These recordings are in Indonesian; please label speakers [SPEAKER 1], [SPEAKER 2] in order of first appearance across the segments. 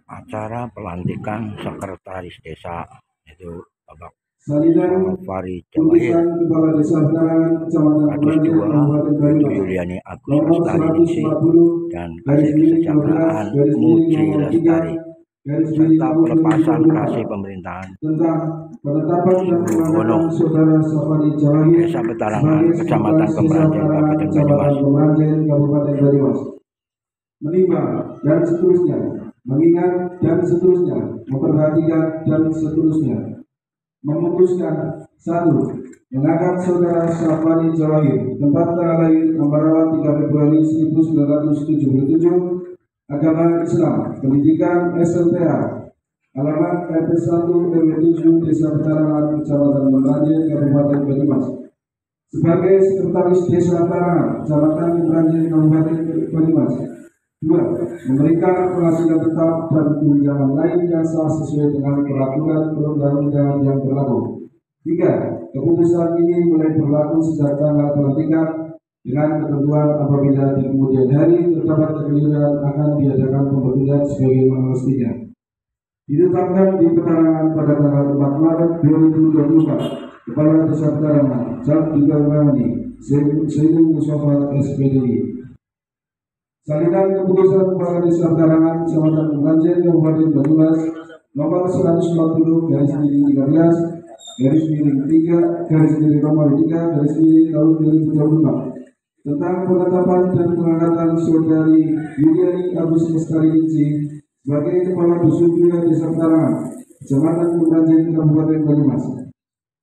[SPEAKER 1] Acara pelantikan sekretaris desa itu Bapak Fari Jawahir Katus 2 itu Yuliani Agus Lestari Ningsih dan Kasih Kesejahteraan Muji Lestari serta pelepasan kasih pemerintahan Wono Desa Petalangan Kecamatan Kemranjen Kabupaten Banyumas
[SPEAKER 2] menimbang dan seterusnya, mengingat dan seterusnya, memperhatikan dan seterusnya, memutuskan 1. Mengangkat saudara Syafani Jawahir, tempat tanggal lahir Ambarawa 3 Februari 1977, agama Islam, pendidikan SLTA, alamat RT 1 RW 7 Desa Petalangan Kecamatan Kemranjen Kabupaten Banyumas, sebagai sekretaris Desa Petalangan Kecamatan Kemranjen Kabupaten Banyumas. 2. Memberikan penghasilan tetap dan tunjangan lain yang sah sesuai dengan peraturan perundang-undangan yang berlaku. 3. Keputusan ini mulai berlaku sejak tanggal pelantikan dengan ketentuan apabila di kemudian hari terdapat kekeliruan akan diadakan pemberhentian sebagaimana mestinya. Ditetapkan di Petalangan pada tanggal 4 Maret 2024. Kepala Desa Petalangan, Jam Dikalangani, Seydu Mustafa SPDI. Salinan keputusan Kepala Desa Petalangan Kecamatan Kemranjen Kabupaten Banyumas nomor 140/13/3/Nomor 3/Tahun 2024 tentang penetapan dan pengangkatan Saudari Yuliani Agus Lestari Ningsih sebagai Kepala Dusun 2 Desa Petalangan Kecamatan Kemranjen Kabupaten Banyumas.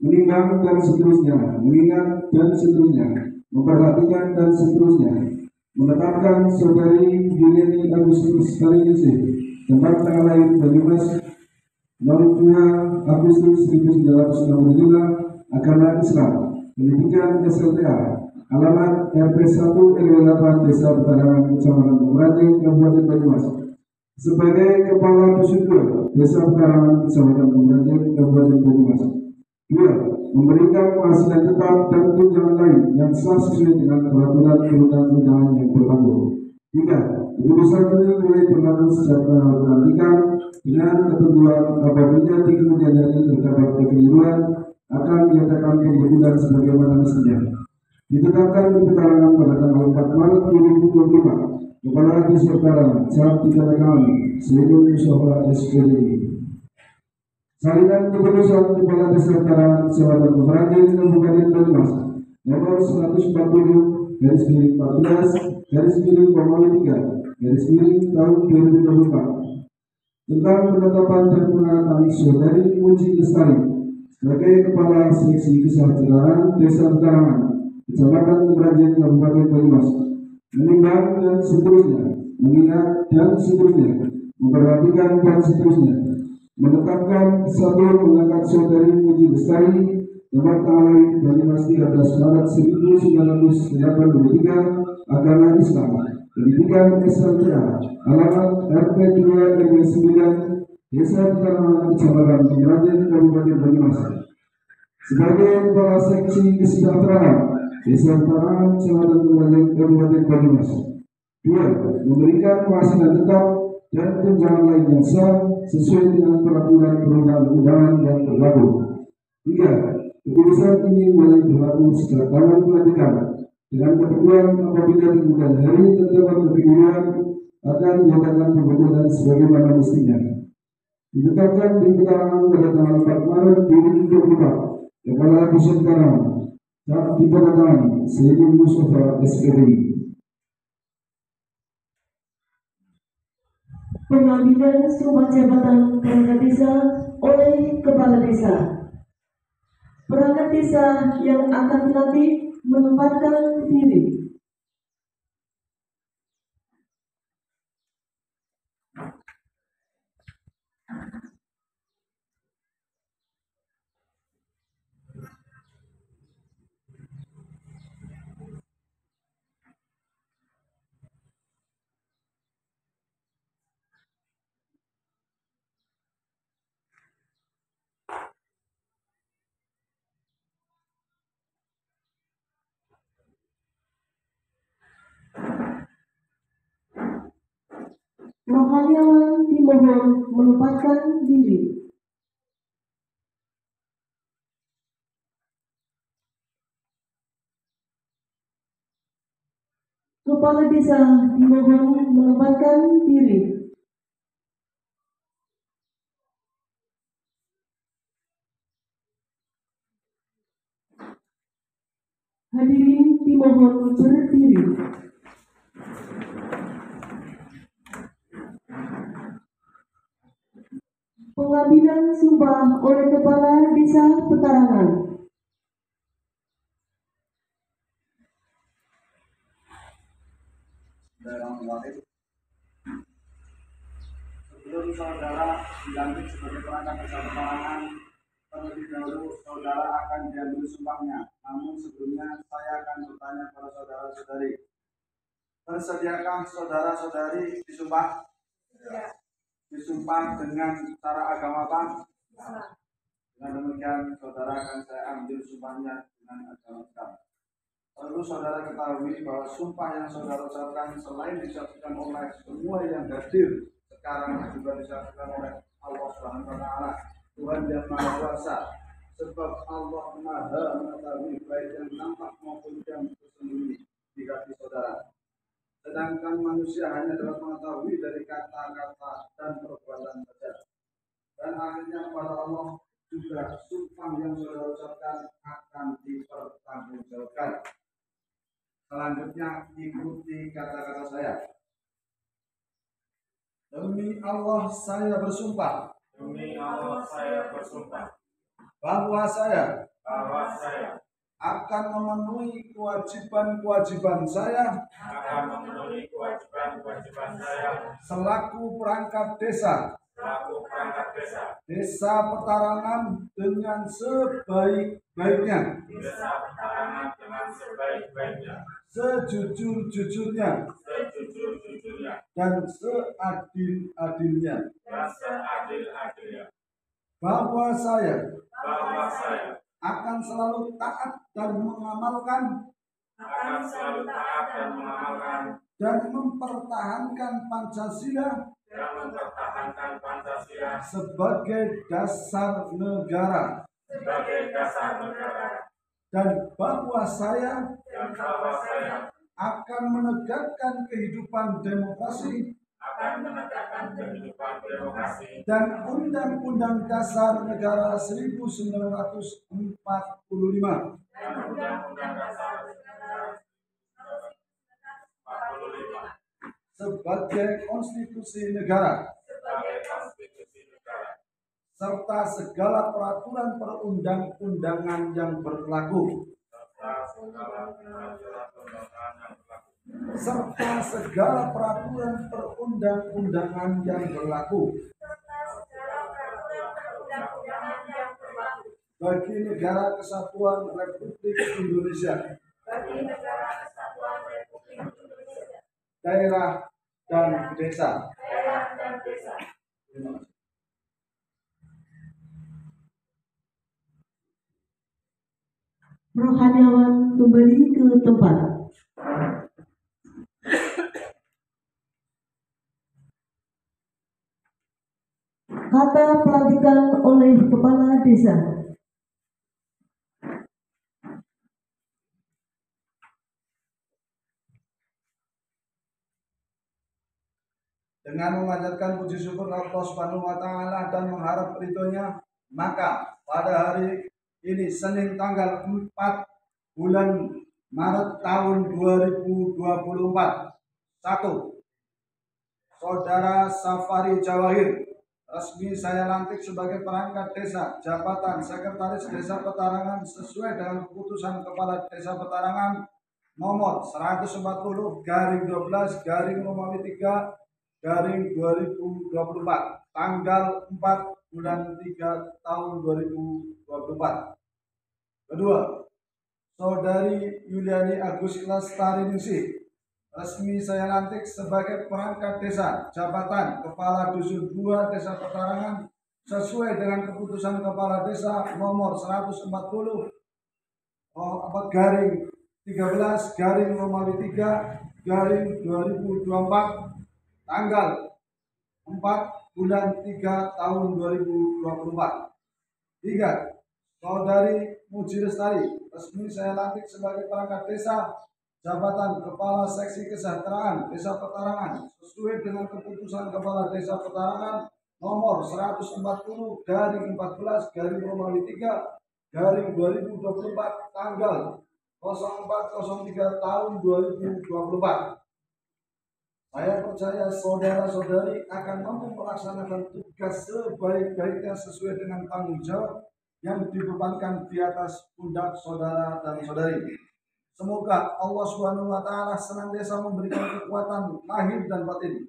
[SPEAKER 2] Menimbang dan seterusnya, mengingat dan seterusnya, memperhatikan dan seterusnya, menetapkan Saudari Yuliani Agus Lestari Ningsih, tempat tanggal lahir Banyumas 2 Agustus 1965, agama Islam, pendidikan SLTA, alamat RT 1 RW 8 Desa Petalangan Kecamatan Kemranjen Kabupaten Banyumas, sebagai Kepala Dusun 2 Desa Petalangan Kecamatan Kemranjen Kabupaten Banyumas. 2. Memberikan penghasilan tetap dan tunjangan lain yang sah sesuai dengan peraturan perundang-undangan yang berlaku. 3. Keputusan ini mulai berlaku sejak tanggal pelantikan dengan ketentuan apabila di kemudian hari terdapat kekeliruan akan diadakan pemberhentian sebagaimana mestinya. Ditetapkan di Petalangan pada tanggal 4 Maret 2024. Kepala Desa Petalangan, Jam Dikalangani, Seydu Mustafa SPDI. Salinan keputusan Kepala Desa Petalangan Kecamatan Kemranjen Kabupaten Banyumas nomor 140/14/3/Tahun 2024 tentang penetapan dan pengangkatan Saudari Muji Lestari sebagai Kepala Seksi Kesejahteraan Desa Petalangan Kecamatan Kemranjen Kabupaten Banyumas, menimbang dan seterusnya, mengingat dan seterusnya, memperhatikan dan seterusnya, menetapkan kesatuan mengangkat saudari Muji Lestari tempat tanggal lahir Banyumas 13 Maret 1983, agama Islam, pendidikan SLTA, alamat RT 2 RW 9, Desa Petarangan, Kecamatan Pengrajin, Kabupaten Banyumas. Sebagai Kepala Seksi Kesejahteraan Desa Petarangan, Kecamatan Pengrajin, Kabupaten Banyumas. 2. Memberikan penghasilan tetap dan tunjangan lain yang sah sesuai dengan peraturan perundang-undangan yang berlaku. 3. Keputusan ini mulai berlaku sejak tanggal pelantikan dengan ketentuan apabila di bulan hari terdapat keguguran akan diadakan pembentukan sebagaimana mestinya. Ditetapkan di Petarangan pada tanggal 4 Maret 2024. Kepala Pusat Petarangan saat ditandatangani Sayyidul Mustafa SPDI.
[SPEAKER 3] Pengambilan sumpah jabatan perangkat desa oleh Kepala Desa. Perangkat desa yang akan dilantik menempatkan diri. Rohaniawan dimohon menempatkan diri. Kepala Desa dimohon menempatkan diri. Hadirin dimohon berdiri. Pengambilan sumpah oleh Kepala Desa Petarangan.
[SPEAKER 4] Sebelum saudara dilantik sebagai perangkat desa Petarangan, terlebih dahulu saudara akan diambil sumpahnya. Namun sebelumnya saya akan bertanya kepada saudara-saudari, bersediakah saudara-saudari disumpah? Ya. Disumpah dengan cara agama apa? Ya. Dengan demikian saudara akan saya ambil sumpahnya dengan agama Islam. Lalu saudara ketahui bahwa sumpah yang saudara ucapkan selain disaksikan oleh semua yang hadir sekarang juga disaksikan oleh Allah Subhanahu wa Ta'ala, Tuhan yang Maha Kuasa. Sebab Allah Maha mengetahui baik yang nampak maupun yang tersembunyi di hati saudara. Sedangkan manusia hanya dapat mengetahui dari kata-kata dan perbuatan saja. Dan akhirnya kepada Allah juga sumpah yang saudara ucapkan akan dipertanggungjawabkan. Selanjutnya ikuti kata-kata saya. Demi Allah saya bersumpah.
[SPEAKER 5] Demi Allah saya bersumpah.
[SPEAKER 4] Bahwa saya akan memenuhi kewajiban-kewajiban saya.
[SPEAKER 5] Akan memenuhi kewajiban-kewajiban saya.
[SPEAKER 4] Selaku perangkat desa. Desa Petarangan dengan sebaik-baiknya.
[SPEAKER 5] Desa Petarangan dengan sebaik-baiknya.
[SPEAKER 4] Sejujur-jujurnya. Dan seadil-adilnya. Bahwa saya akan selalu taat dan mengamalkan. Dan mempertahankan Pancasila. Sebagai dasar negara. Dan bahwa saya akan menegakkan kehidupan demokrasi dan Undang-Undang Dasar Negara 1945 sebagai konstitusi negara serta segala peraturan perundang-undangan yang berlaku.
[SPEAKER 2] serta segala peraturan perundang-undangan yang berlaku bagi Negara Kesatuan Republik Indonesia, daerah dan desa.
[SPEAKER 3] Rohaniawan kembali ke tempat. Kata pelantikan oleh Kepala Desa.
[SPEAKER 2] Dengan memanjatkan puji syukur Allah Subhanahu wa taala dan mengharap ridhonya, maka pada hari ini Senin tanggal 4 bulan Maret tahun 2024, 1. Saudara Safari Jawahir resmi saya lantik sebagai perangkat desa jabatan Sekretaris Desa Petarangan sesuai dengan keputusan Kepala Desa Petarangan nomor 140/Romawi 3/2024 tanggal 4 bulan 3 tahun 2024. Kedua, Saudari Yuliani Agus Lestariningsih resmi saya lantik sebagai perangkat desa jabatan Kepala Dusun 2 Desa Petarangan sesuai dengan keputusan Kepala Desa nomor 140/13/Romawi 3/2024 tanggal 4 bulan 3 tahun 2024. 3. Saudari Muji Lestari resmi saya lantik sebagai perangkat desa jabatan Kepala Seksi Kesejahteraan Desa Petarangan sesuai dengan keputusan Kepala Desa Petarangan nomor 140/14/Romawi 3/2024 tanggal 0403 tahun 2024. Saya percaya saudara-saudari akan mampu melaksanakan tugas sebaik-baiknya sesuai dengan tanggung jawab yang dibebankan di atas pundak saudara dan saudari. Semoga Allah Subhanahu wa taala senantiasa memberikan kekuatan lahir dan batin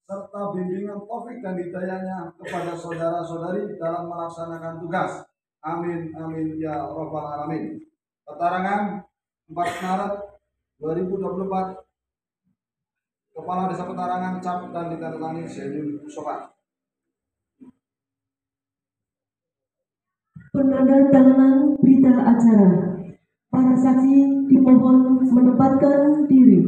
[SPEAKER 2] serta bimbingan taufik dan hidayahnya kepada saudara-saudari dalam melaksanakan tugas. Amin amin ya rabbal alamin. Petarangan 4 Maret 2024. Kepala Desa Petarangan cap dan ditandatangani Zainul Mustafa.
[SPEAKER 3] Penandatanganan berita acara. Para saksi dimohon menempatkan diri.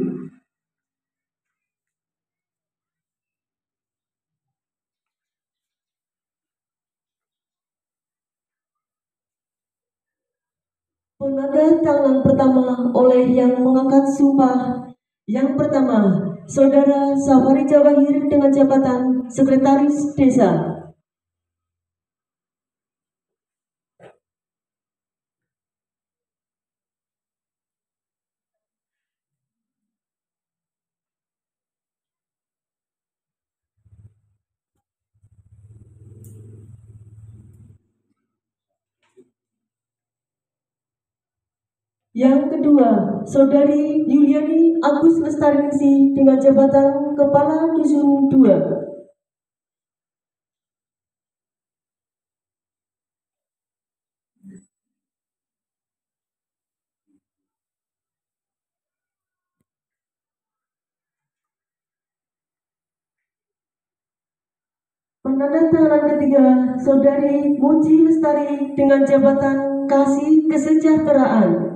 [SPEAKER 3] Penandatanganan pertama oleh yang mengangkat sumpah. Yang pertama, Saudara Safari Jawahir dengan jabatan Sekretaris Desa. Yang kedua, Saudari Yuliani Agus Lestariningsih dengan jabatan Kepala Dusun 2. Penandatanganan ketiga, Saudari Muji Lestari dengan jabatan Kasih Kesejahteraan.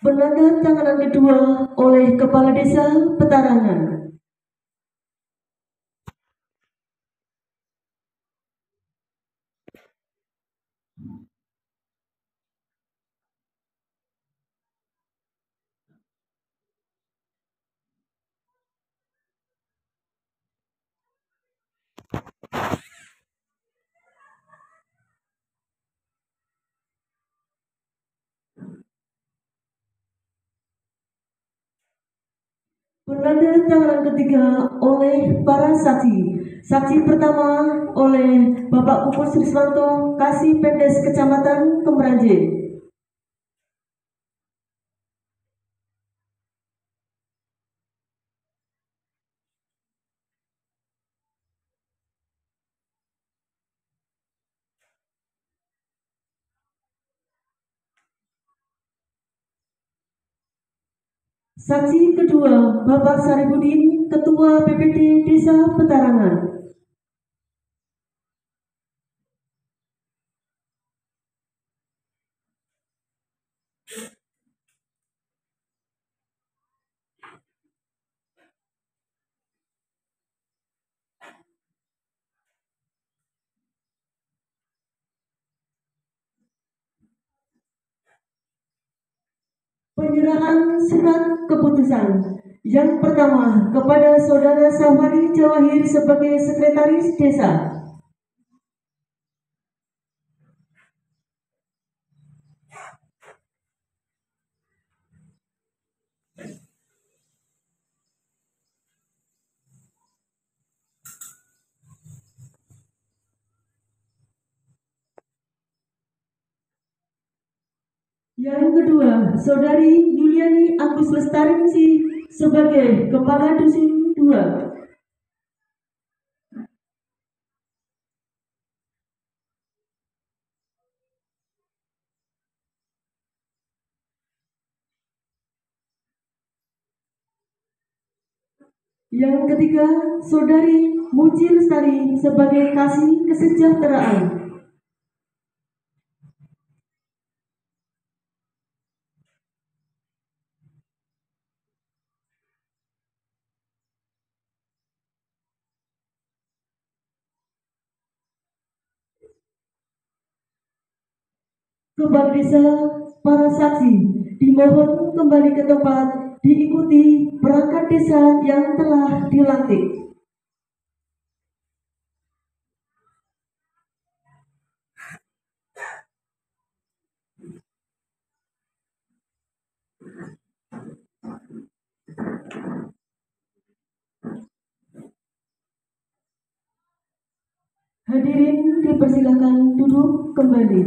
[SPEAKER 3] Penandatanganan kedua oleh Kepala Desa Petarangan. Penandatanganan ketiga oleh para saksi. Saksi pertama oleh Bapak Pupus Riswanto, Kasih Pendes Kecamatan Kemeranje. Saksi kedua, Bapak Sarifudin, Ketua PPD Desa Petarangan. Penyerahan surat keputusan. Yang pertama kepada Saudara Safari Jawahir sebagai Sekretaris Desa. Yang kedua, Saudari Yuliani Agus Lestaringsi sebagai Kepala Dusun 2. Yang ketiga, Saudari Muji Lestari sebagai Kasih Kesejahteraan. Kepala Desa, para saksi dimohon kembali ke tempat, diikuti perangkat desa yang telah dilantik. Hadirin dipersilakan duduk kembali.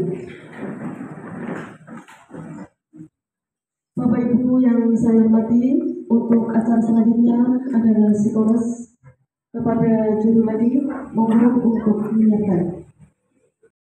[SPEAKER 3] Bapak Ibu yang saya hormati, untuk acara selanjutnya adalah psikolog kepada juru lagi, mohon untuk menyiapkan.